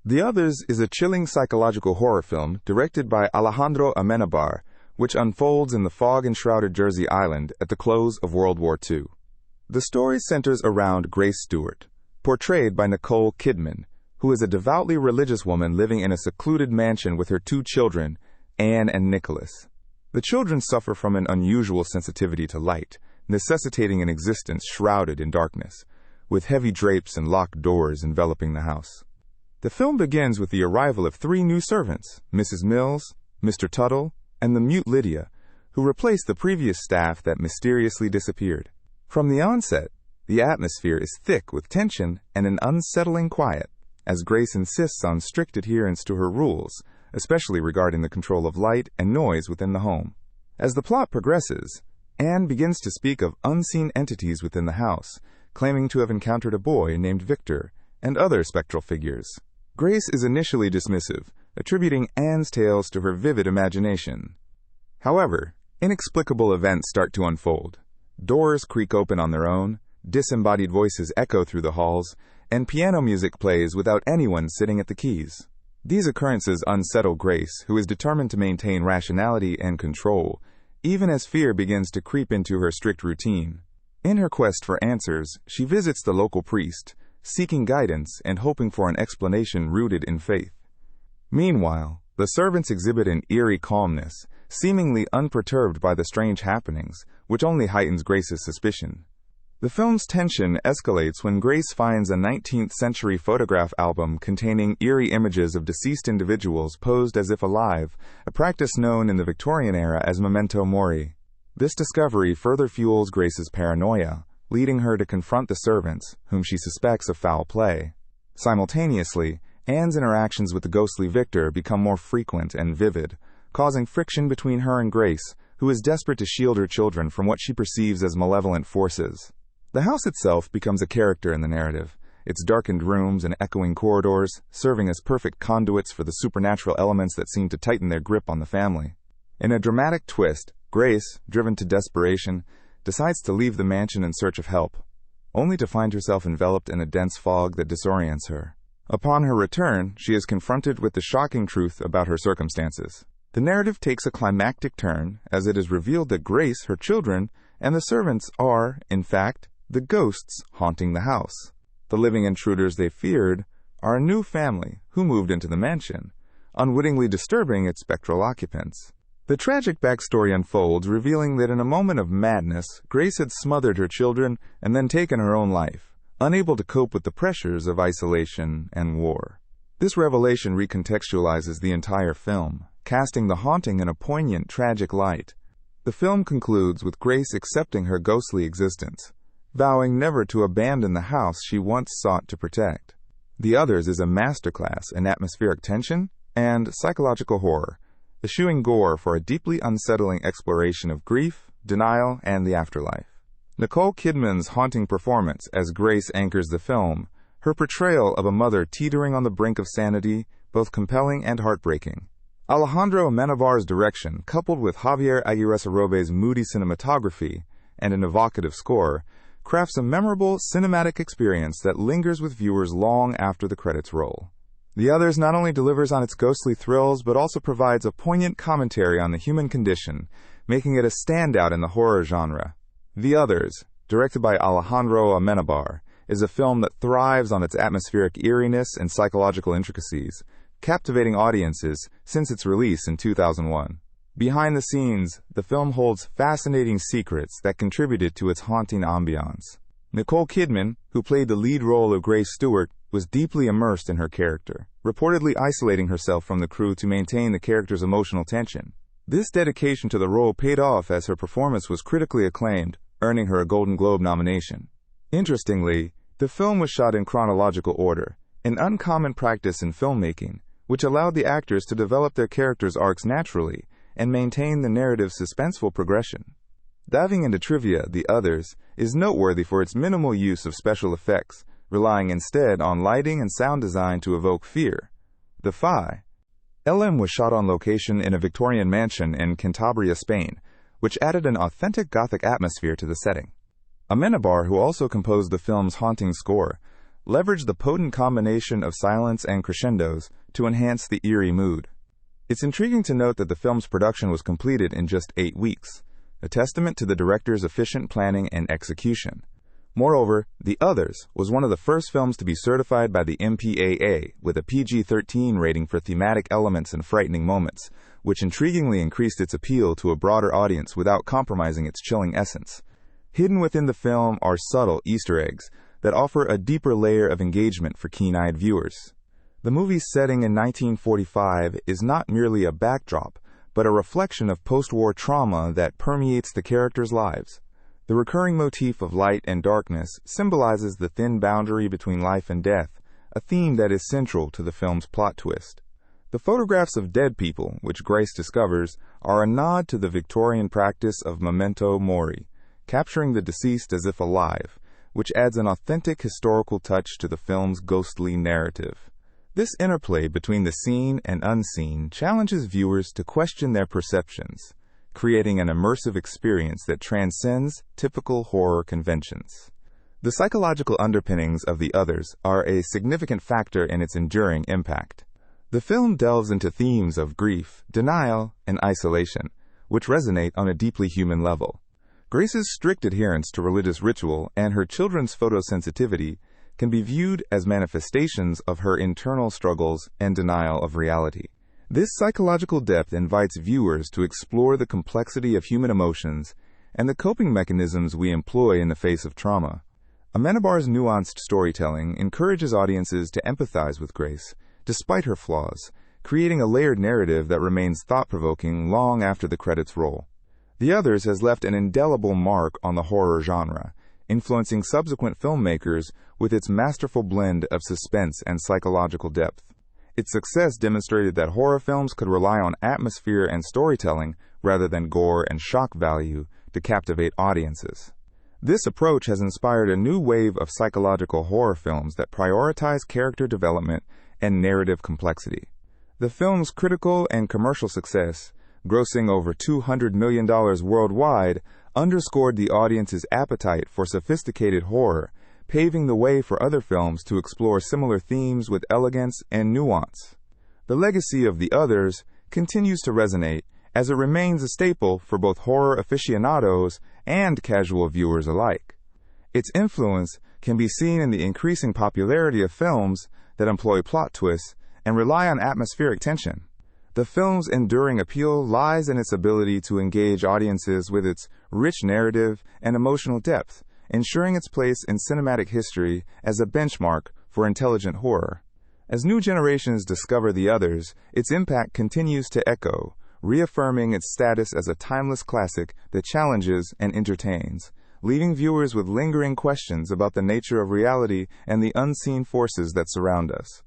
The Others is a chilling psychological horror film directed by Alejandro Amenábar, which unfolds in the fog-enshrouded Jersey Island at the close of World War II. The story centers around Grace Stewart, portrayed by Nicole Kidman, who is a devoutly religious woman living in a secluded mansion with her two children, Anne and Nicholas. The children suffer from an unusual sensitivity to light, necessitating an existence shrouded in darkness, with heavy drapes and locked doors enveloping the house. The film begins with the arrival of three new servants, Mrs. Mills, Mr. Tuttle, and the mute Lydia, who replaced the previous staff that mysteriously disappeared. From the onset, the atmosphere is thick with tension and an unsettling quiet, as Grace insists on strict adherence to her rules, especially regarding the control of light and noise within the home. As the plot progresses, Anne begins to speak of unseen entities within the house, claiming to have encountered a boy named Victor and other spectral figures. Grace is initially dismissive, attributing Anne's tales to her vivid imagination. However, inexplicable events start to unfold. Doors creak open on their own, disembodied voices echo through the halls, and piano music plays without anyone sitting at the keys. These occurrences unsettle Grace, who is determined to maintain rationality and control, even as fear begins to creep into her strict routine. In her quest for answers, she visits the local priest, seeking guidance and hoping for an explanation rooted in faith. Meanwhile, the servants exhibit an eerie calmness, seemingly unperturbed by the strange happenings, which only heightens Grace's suspicion. The film's tension escalates when Grace finds a 19th-century photograph album containing eerie images of deceased individuals posed as if alive, a practice known in the Victorian era as memento mori. This discovery further fuels Grace's paranoia, leading her to confront the servants, whom she suspects of foul play. Simultaneously, Anne's interactions with the ghostly Victor become more frequent and vivid, causing friction between her and Grace, who is desperate to shield her children from what she perceives as malevolent forces. The house itself becomes a character in the narrative, its darkened rooms and echoing corridors serving as perfect conduits for the supernatural elements that seem to tighten their grip on the family. In a dramatic twist, Grace, driven to desperation, decides to leave the mansion in search of help, only to find herself enveloped in a dense fog that disorients her. Upon her return, she is confronted with the shocking truth about her circumstances. The narrative takes a climactic turn as it is revealed that Grace, her children, and the servants are, in fact, the ghosts haunting the house. The living intruders they feared are a new family who moved into the mansion, unwittingly disturbing its spectral occupants. The tragic backstory unfolds, revealing that in a moment of madness, Grace had smothered her children and then taken her own life, unable to cope with the pressures of isolation and war. This revelation recontextualizes the entire film, casting the haunting in a poignant, tragic light. The film concludes with Grace accepting her ghostly existence, vowing never to abandon the house she once sought to protect. The Others is a masterclass in atmospheric tension and psychological horror, eschewing gore for a deeply unsettling exploration of grief, denial, and the afterlife. Nicole Kidman's haunting performance as Grace anchors the film, her portrayal of a mother teetering on the brink of sanity, both compelling and heartbreaking. Alejandro Amenábar's direction, coupled with Javier Aguirre-Robe's moody cinematography and an evocative score, crafts a memorable cinematic experience that lingers with viewers long after the credits roll. The Others not only delivers on its ghostly thrills, but also provides a poignant commentary on the human condition, making it a standout in the horror genre. The Others, directed by Alejandro Amenábar, is a film that thrives on its atmospheric eeriness and psychological intricacies, captivating audiences since its release in 2001. Behind the scenes, the film holds fascinating secrets that contributed to its haunting ambiance. Nicole Kidman, who played the lead role of Grace Stewart, was deeply immersed in her character, reportedly isolating herself from the crew to maintain the character's emotional tension. This dedication to the role paid off as her performance was critically acclaimed, earning her a Golden Globe nomination. Interestingly, the film was shot in chronological order, an uncommon practice in filmmaking, which allowed the actors to develop their characters' arcs naturally and maintain the narrative's suspenseful progression. Diving into trivia, The Others is noteworthy for its minimal use of special effects, relying instead on lighting and sound design to evoke fear. The film was shot on location in a Victorian mansion in Cantabria, Spain, which added an authentic Gothic atmosphere to the setting. Amenábar, who also composed the film's haunting score, leverage the potent combination of silence and crescendos to enhance the eerie mood. It's intriguing to note that the film's production was completed in just 8 weeks, a testament to the director's efficient planning and execution. Moreover, The Others was one of the first films to be certified by the MPAA with a PG-13 rating for thematic elements and frightening moments, which intriguingly increased its appeal to a broader audience without compromising its chilling essence. Hidden within the film are subtle Easter eggs that offer a deeper layer of engagement for keen-eyed viewers. The movie's setting in 1945 is not merely a backdrop, but a reflection of post-war trauma that permeates the characters' lives. The recurring motif of light and darkness symbolizes the thin boundary between life and death, a theme that is central to the film's plot twist. The photographs of dead people, which Grace discovers, are a nod to the Victorian practice of memento mori, capturing the deceased as if alive, which adds an authentic historical touch to the film's ghostly narrative. This interplay between the seen and unseen challenges viewers to question their perceptions, creating an immersive experience that transcends typical horror conventions. The psychological underpinnings of The Others are a significant factor in its enduring impact. The film delves into themes of grief, denial, and isolation, which resonate on a deeply human level. Grace's strict adherence to religious ritual and her children's photosensitivity can be viewed as manifestations of her internal struggles and denial of reality. This psychological depth invites viewers to explore the complexity of human emotions and the coping mechanisms we employ in the face of trauma. Amenábar's nuanced storytelling encourages audiences to empathize with Grace, despite her flaws, creating a layered narrative that remains thought-provoking long after the credits roll. The Others has left an indelible mark on the horror genre, influencing subsequent filmmakers with its masterful blend of suspense and psychological depth. Its success demonstrated that horror films could rely on atmosphere and storytelling rather than gore and shock value to captivate audiences. This approach has inspired a new wave of psychological horror films that prioritize character development and narrative complexity. The film's critical and commercial success, grossing over $200 million worldwide, underscored the audience's appetite for sophisticated horror, paving the way for other films to explore similar themes with elegance and nuance. The legacy of The Others continues to resonate as it remains a staple for both horror aficionados and casual viewers alike. Its influence can be seen in the increasing popularity of films that employ plot twists and rely on atmospheric tension. The film's enduring appeal lies in its ability to engage audiences with its rich narrative and emotional depth, ensuring its place in cinematic history as a benchmark for intelligent horror. As new generations discover The Others, its impact continues to echo, reaffirming its status as a timeless classic that challenges and entertains, leaving viewers with lingering questions about the nature of reality and the unseen forces that surround us.